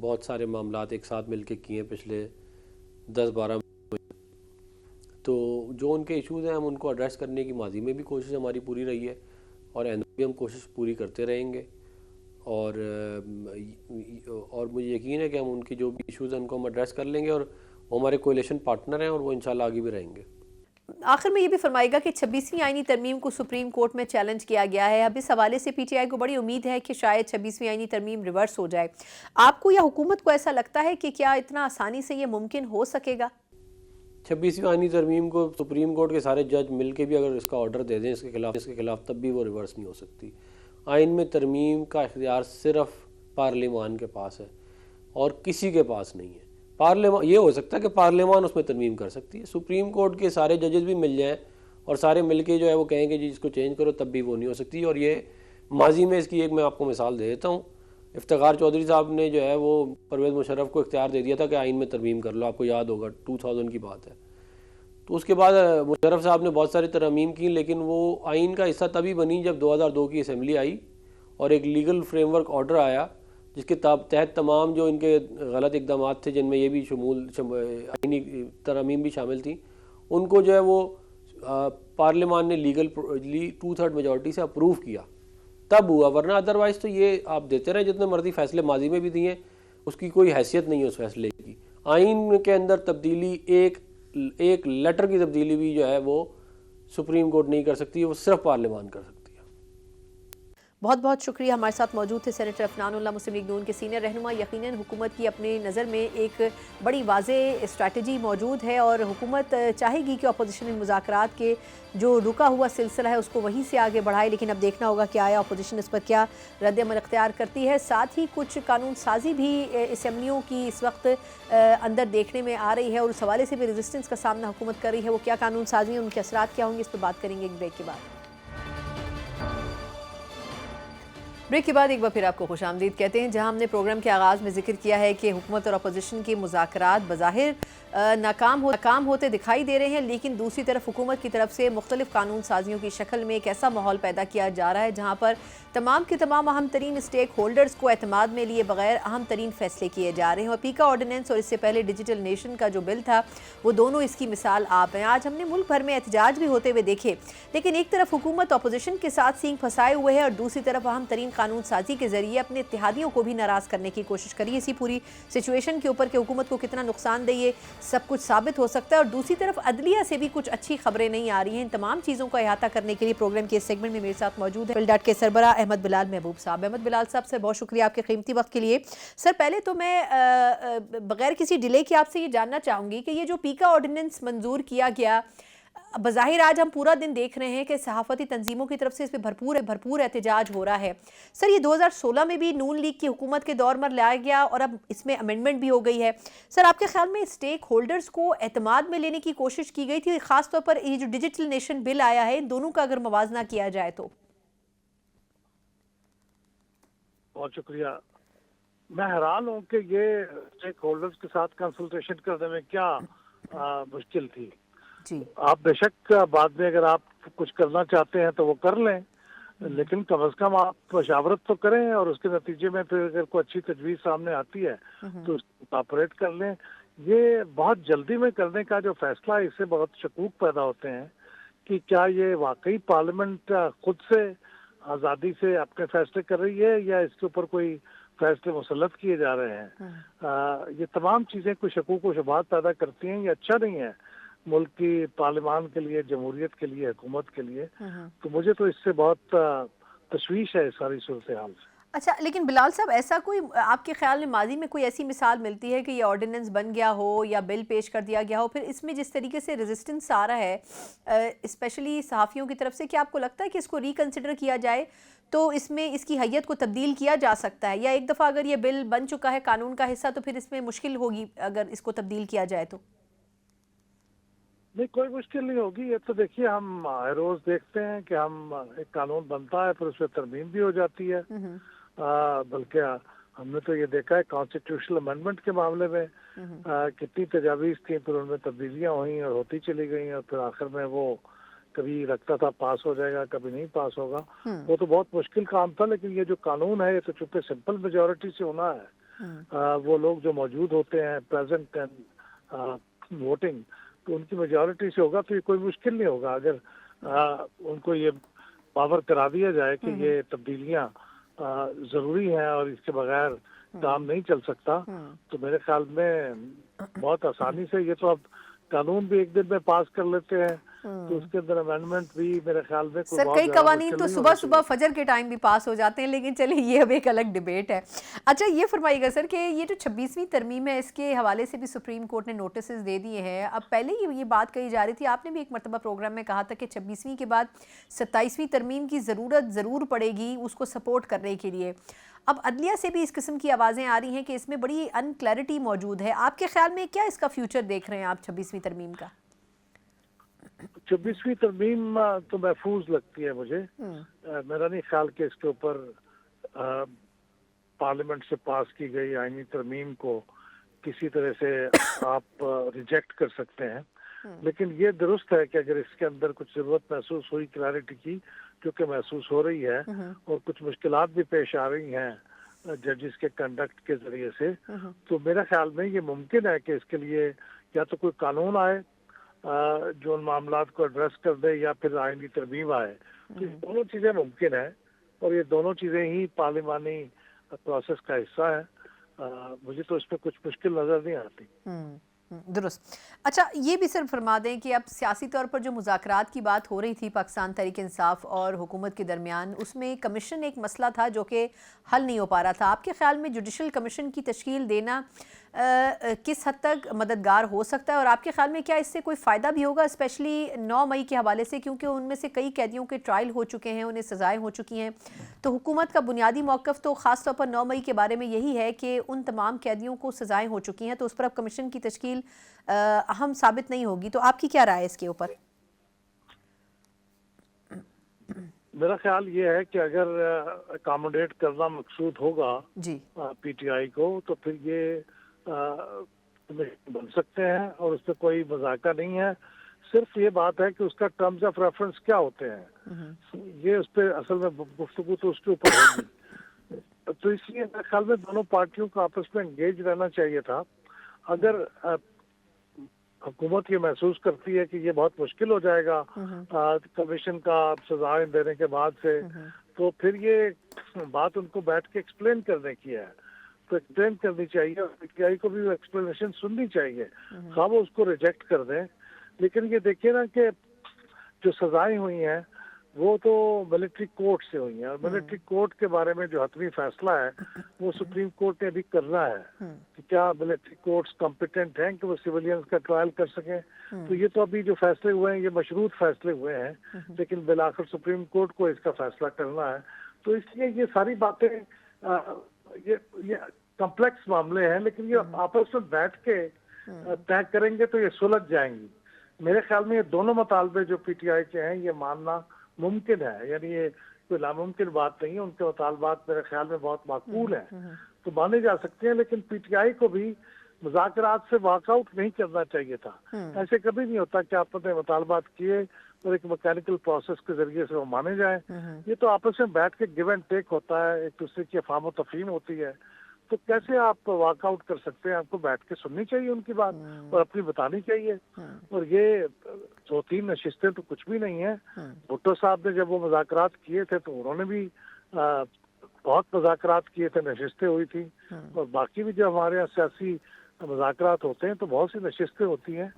بہت سارے معاملات ایک ساتھ مل کے کیے ہیں پچھلے 10-12 تو جو ان کے ایشوز ہیں ہم ان کو ایڈریس کرنے کی ماضی میں بھی کوشش ہماری پوری رہی ہے، اور آئندہ بھی ہم کوشش پوری کرتے رہیں گے. اور مجھے یقین ہے کہ ہم ان کی جو بھی ایشوز ہیں ان کو ہم ایڈریس کر لیں گے، اور وہ ہمارے کولیشن پارٹنر ہیں اور وہ انشاءاللہ آگے بھی رہیں گے. آخر میں یہ بھی فرمائے گا کہ 26ویں آئینی ترمیم کو سپریم کورٹ میں چیلنج کیا گیا ہے. اب اس حوالے سے پی ٹی آئی کو بڑی امید ہے کہ شاید 26ویں آئینی ترمیم ریورس ہو جائے. آپ کو یا حکومت کو ایسا لگتا ہے کہ کیا اتنا آسانی سے یہ ممکن ہو سکے گا؟ 26ویں آئینی ترمیم کو سپریم کورٹ کے سارے جج مل کے بھی اگر اس کا آرڈر دے دیں اس کے خلاف تب بھی وہ ریورس نہیں ہو سکتی. آئین میں ترمیم کا اختیار صرف پارلیمان کے پاس ہے اور کسی کے پاس نہیں ہے. پارلیمان یہ ہو سکتا ہے کہ پارلیمان اس میں ترمیم کر سکتی ہے. سپریم کورٹ کے سارے ججز بھی مل جائیں اور سارے مل کے جو ہے وہ کہیں کہ جی اس کو چینج کرو، تب بھی وہ نہیں ہو سکتی. اور یہ ماضی میں اس کی ایک میں آپ کو مثال دے دیتا ہوں. افتخار چودھری صاحب نے جو ہے وہ پرویز مشرف کو اختیار دے دیا تھا کہ آئین میں ترمیم کر لو, آپ کو یاد ہوگا 2000 کی بات ہے. تو اس کے بعد مشرف صاحب نے بہت ساری ترامیم کی, لیکن وہ آئین کا حصہ تبھی بنی جب 2002 کی اسمبلی آئی اور ایک لیگل فریم ورک آرڈر آیا جس کے تحت تمام جو ان کے غلط اقدامات تھے, جن میں یہ بھی آئینی ترامیم بھی شامل تھیں, ان کو جو ہے وہ پارلیمان نے لیگل 2/3 میجورٹی سے اپروو کیا, تب ہوا. ورنہ ادروائز تو یہ آپ دیتے رہے جتنے مرضی فیصلے ماضی میں بھی دیے, اس کی کوئی حیثیت نہیں ہے اس فیصلے کی. آئین کے اندر تبدیلی ایک لیٹر کی تبدیلی بھی جو ہے وہ سپریم کورٹ نہیں کر سکتی, وہ صرف پارلیمان کر سکتی ہے. بہت بہت شکریہ. ہمارے ساتھ موجود تھے سینیٹر عفنان اللہ, مسلم لیگ نون کے سینئر رہنما. یقیناً حکومت کی اپنی نظر میں ایک بڑی واضح اسٹریٹجی موجود ہے اور حکومت چاہے گی کہ اپوزیشن ان مذاکرات کے جو رکا ہوا سلسلہ ہے اس کو وہیں سے آگے بڑھائے, لیکن اب دیکھنا ہوگا کہ آیا اپوزیشن اس پر کیا رد عمل اختیار کرتی ہے. ساتھ ہی کچھ قانون سازی بھی اسمبلیوں کی اس وقت اندر دیکھنے میں آ رہی ہے اور اس حوالے سے بھی ریزسٹنس کا سامنا حکومت کر رہی ہے. وہ کیا قانون سازی ہیں, ان کے اثرات کیا ہوں گے, اس پہ بات کریں گے ایک بریک کے بعد. بریک کے بعد ایک بار پھر آپ کو خوش آمدید کہتے ہیں. جہاں ہم نے پروگرام کے آغاز میں ذکر کیا ہے کہ حکومت اور اپوزیشن کے مذاکرات بظاہر ناکام ہوتے دکھائی دے رہے ہیں, لیکن دوسری طرف حکومت کی طرف سے مختلف قانون سازیوں کی شکل میں ایک ایسا ماحول پیدا کیا جا رہا ہے جہاں پر تمام کے تمام اہم ترین اسٹیک ہولڈرز کو اعتماد میں لیے بغیر اہم ترین فیصلے کیے جا رہے ہیں. اور پیکا آرڈیننس اور اس سے پہلے ڈیجیٹل نیشن کا جو بل تھا وہ دونوں اس کی مثال آپ ہیں. آج ہم نے ملک بھر میں احتجاج بھی ہوتے ہوئے دیکھے, لیکن ایک طرف حکومت اپوزیشن کے ساتھ سینگ پھنسائے ہوئے ہے اور دوسری طرف اہم ترین قانون سازی کے ذریعے اپنے اتحادیوں کو بھی ناراض کرنے کی کوشش کری. اسی پوری سچویشن کے اوپر کہ حکومت کو کتنا نقصان دہ یہ سب کچھ ثابت ہو سکتا ہے, اور دوسری طرف عدلیہ سے بھی کچھ اچھی خبریں نہیں آ رہی ہیں. ان تمام چیزوں کا احاطہ کرنے کے لیے پروگرام کے اس سیگمنٹ میں میرے ساتھ موجود ہے پلڈاٹ کے سربراہ احمد بلال محبوب صاحب. احمد بلال صاحب سے بہت شکریہ آپ کے قیمتی وقت کے لیے. سر پہلے تو میں بغیر کسی ڈیلے کے آپ سے یہ جاننا چاہوں گی کہ یہ جو پیکا آرڈیننس منظور کیا گیا, بظاہر آج ہم پورا دن دیکھ رہے ہیں کہ صحافتی تنظیموں کی طرف سے اس پہ بھرپور احتجاج ہو رہا ہے. سر یہ 2016 میں بھی نون لیگ کی حکومت کے دور میں لایا گیا اور اب اس میں امینڈمنٹ بھی ہو گئی ہے. سر آپ کے خیال میں اسٹیک ہولڈرز کو اعتماد میں لینے کی کوشش کی گئی تھی, خاص طور پر یہ جو ڈیجیٹل نیشن بل آیا ہے ان دونوں کا اگر موازنہ کیا جائے تو؟ بہت شکریہ. میں حیران ہوں کہ یہ اسٹیک ہولڈرز کے ساتھ کنسلٹیشن کرنے میں کیا مشکل تھی. جی آپ بے شک بعد میں اگر آپ کچھ کرنا چاہتے ہیں تو وہ کر لیں, لیکن کم از کم آپ مشاورت تو کریں اور اس کے نتیجے میں پھر اگر کوئی اچھی تجویز سامنے آتی ہے تو اس کو آپریٹ کر لیں. یہ بہت جلدی میں کرنے کا جو فیصلہ ہے اس سے بہت شکوک پیدا ہوتے ہیں کہ کیا یہ واقعی پارلیمنٹ خود سے آزادی سے اپنے فیصلے کر رہی ہے یا اس کے اوپر کوئی فیصلے مسلط کیے جا رہے ہیں. یہ تمام چیزیں کوئی شکوک و شبہات پیدا کرتی ہیں. یہ اچھا نہیں ہے ملک کی پارلیمان کے لیے, جمہوریت کے لیے, حکومت کے لیے. تو مجھے تو اس سے بہت تشویش ہے ساری صورتحال سے. اچھا, لیکن بلال صاحب ایسا کوئی آپ کے خیال میں ماضی میں کوئی ایسی مثال ملتی ہے کہ یہ آرڈیننس بن گیا ہو یا بل پیش کر دیا گیا ہو, پھر اس میں جس طریقے سے ریزسٹنس آ رہا ہے اسپیشلی صحافیوں کی طرف سے, کیا آپ کو لگتا ہے کہ اس کو ریکنسیڈر کیا جائے تو اس میں اس کی حیت کو تبدیل کیا جا سکتا ہے, یا ایک دفعہ اگر یہ بل بن چکا ہے قانون کا حصہ تو پھر اس میں مشکل ہوگی اگر اس کو تبدیل کیا جائے تو؟ نہیں, کوئی مشکل نہیں ہوگی. یہ تو دیکھیے ہم ہر روز دیکھتے ہیں کہ ہم ایک قانون بنتا ہے پھر اس پہ ترمیم بھی ہو جاتی ہے. بلکہ ہم نے تو یہ دیکھا ہے کانسٹیٹیوشنل امینڈمنٹ کے معاملے میں کتنی تجاویز تھیں, پھر ان میں تبدیلیاں ہوئیں اور ہوتی چلی گئیں اور پھر آخر میں وہ کبھی لگتا تھا پاس ہو جائے گا, کبھی نہیں پاس ہوگا. وہ تو بہت مشکل کام تھا, لیکن یہ جو قانون ہے یہ تو چونکہ سمپل میجورٹی سے ہونا ہے. وہ لوگ جو موجود ہوتے ہیں پریزنٹ اینڈ ووٹنگ, تو ان کی میجورٹی سے ہوگا, تو یہ کوئی مشکل نہیں ہوگا اگر ان کو یہ پاور کرا دیا جائے کہ یہ تبدیلیاں ضروری ہیں اور اس کے بغیر کام نہیں چل سکتا. تو میرے خیال میں بہت آسانی سے, یہ تو اب قانون بھی ایک دن میں پاس کر لیتے ہیں تو اس کے اندر امینڈمنٹ بھی میرے خیال میں سر کئی قوانین تو صبح فجر کے ٹائم بھی پاس ہو جاتے ہیں, لیکن چلیں یہ اب ایک الگ ڈیبیٹ ہے. اچھا یہ فرمائیے گا سر کہ یہ جو 26ویں ترمیم ہے اس کے حوالے سے بھی سپریم کورٹ نے نوٹسز دے دیے ہیں. اب پہلے یہ بات کہی جا رہی تھی, آپ نے بھی ایک مرتبہ پروگرام میں کہا تھا کہ 26ویں کے بعد 27ویں ترمیم کی ضرورت ضرور پڑے گی اس کو سپورٹ کرنے کے لیے. اب عدلیہ سے بھی اس قسم کی آوازیں آ رہی ہیں کہ اس میں بڑی ان کلیئرٹی موجود ہے. آپ کے خیال میں کیا اس کا فیوچر دیکھ رہے ہیں آپ 26ویں ترمیم کا؟ 24वीं तरमीम तो महफूज लगती है मुझे। मेरा नहीं ख्याल कि इसके ऊपर पार्लियामेंट से पास की गई आईनी तरमीम को किसी तरह से आप रिजेक्ट कर सकते हैं, लेकिन ये दुरुस्त है कि अगर इसके अंदर कुछ जरूरत महसूस हुई क्लैरिटी की, जो कि महसूस हो रही है, और कुछ मुश्किलात भी पेश आ रही हैं जजेस के कंडक्ट के जरिए से, तो मेरा ख्याल में ये मुमकिन है कि इसके लिए या तो कोई कानून आए जो उन मामलात को एड्रेस कर दे, या फिर आईनी तरमीम आए। तो ये दोनों चीज़ें मुमकिन है, और ये दोनों चीज़ें ही पार्लिमानी प्रोसेस का हिस्सा है। मुझे तो इसमें कुछ मुश्किल नज़र नहीं आती। दुरुस्त। अच्छा, ये भी सिर्फ फरमा दें कि अब सियासी तौर पर जो मुज़ाकरात की बात हो रही थी पाकिस्तान तहरीक इंसाफ और हुकूमत के दरमियान, उसमें कमीशन एक मसला था जो कि हल नहीं हो पा रहा था। आपके ख्याल में जुडिशल कमीशन की तश्कील देना किस हद तक मददगार हो सकता है, और आपके ख्याल में क्या इससे कोई फ़ायदा भी होगा, स्पेशली 9 मई के हवाले से, क्योंकि उनमें से कई कैदियों के ट्रायल हो चुके हैं, उन्हें सज़ाएं हो चुकी हैं। तो हुकूमत का बुनियादी मौक़िफ़ तो ख़ास तौर पर 9 मई के बारे में यही है कि उन तमाम कैदियों को सज़ाएं हो चुकी हैं, तो उस पर अब कमीशन की तश्कील अहम साबित नहीं होगी। तो आपकी क्या राय है इसके ऊपर? मेरा ख्याल ये है कि अगर अकोमोडेट करना मकसूद होगा जी पीटीआई को, तो फिर ये बन सकते हैं, और उस पर कोई मजाका नहीं है। सिर्फ ये बात है कि उसका टर्म्स ऑफ रेफरेंस क्या होते हैं, ये उस पर असल में गुफ्तगू तो उसके ऊपर होगी। तो इसलिए मेरे ख्याल में दोनों पार्टियों को आपस में एंगेज रहना चाहिए था। अगर हुकूमत ये महसूस करती है कि ये बहुत मुश्किल हो जाएगा कमीशन का सजाएं देने के बाद से, तो फिर ये बात उनको बैठ के एक्सप्लेन करने की है, तो एक्सप्लेन करनी चाहिए, और पीटीआई को भी एक्सप्लेनेशन सुननी चाहिए। हाँ, वो उसको रिजेक्ट कर दें, लेकिन ये देखिए ना कि जो सजाएं हुई हैं वो तो मिलिट्री कोर्ट से हुई हैं, और मिलिट्री कोर्ट के बारे में जो हतमी फैसला है वो सुप्रीम कोर्ट ने अभी करना है कि क्या मिलिट्री कोर्ट्स कॉम्पिटेंट हैं कि वो सिविलियंस का ट्रायल कर सकें। तो ये तो अभी जो फैसले हुए हैं ये मशरूत फैसले हुए हैं, लेकिन बिलाखिर सुप्रीम कोर्ट को इसका फैसला करना है। तो इसलिए ये सारी बातें ये कॉम्प्लेक्स मामले हैं, लेकिन ये आपस में बैठ के तय करेंगे तो ये सुलझ जाएंगी। मेरे ख्याल में ये दोनों मुतालबे जो पीटीआई के हैं ये मानना मुमकिन है, यानी ये कोई नामुमकिन बात नहीं है। उनके मुतालबात मेरे ख्याल में बहुत माकूल हैं, तो माने जा सकते हैं, लेकिन पीटीआई को भी मुज़ाकरात से वॉकआउट नहीं करना चाहिए था। ऐसे कभी नहीं होता कि आपने मुतालबात किए और एक मैकेनिकल प्रोसेस के जरिए से वो माने जाए। ये तो आपस में बैठ के गिव एंड टेक होता है, एक दूसरे की अफाम तफहीम होती है। तो कैसे आप वॉकआउट कर सकते हैं? आपको बैठ के सुननी चाहिए उनकी बात और अपनी बतानी चाहिए। और ये 2-3 नशिस्तें तो कुछ भी नहीं है। भुट्टो साहब ने जब वो मुज़ाकरात किए थे तो उन्होंने भी बहुत मुज़ाकरात किए थे, नशिस्तें हुई थी, और बाकी भी जो हमारे यहाँ सियासी मुज़ाकरात होते हैं तो बहुत सी नशिस्तें होती हैं।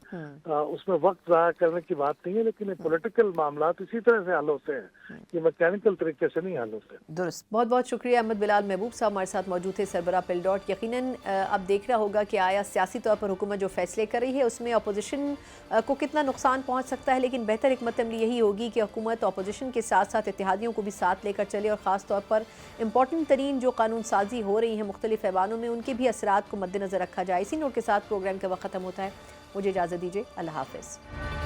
उसमें वक्त ज़ाया करने की बात नहीं है, लेकिन पॉलिटिकल मामला इसी तरह से हल होते हैं, ये मैकेनिकल तरीके से नहीं हल होते। दुरुस्त। बहुत बहुत शुक्रिया। अहमद बिलाल महबूब साहब हमारे साथ मौजूद थे, सरबराह पिलडॉट। यकीनन अब देखना होगा कि आया सियासी तौर पर हुकूमत जो फैसले कर रही है उसमें अपोजिशन को कितना नुकसान पहुँच सकता है, लेकिन बेहतर हिकमत अमली यही होगी कि हुकूमत अपोजिशन के साथ साथ इत्तेहादियों को भी साथ लेकर चले, और ख़ास तौर पर इंपॉर्टेंट तरीन जो कानून साजी हो रही है मुख्तलिफ ऐवानों में उनके भी असरात को मद्देनज़र रखा जाए। इसी नोट के साथ प्रोग्राम का वक्त ख़त्म होता है। मुझे इजाज़त दीजिए। अल्लाह हाफ़िज़।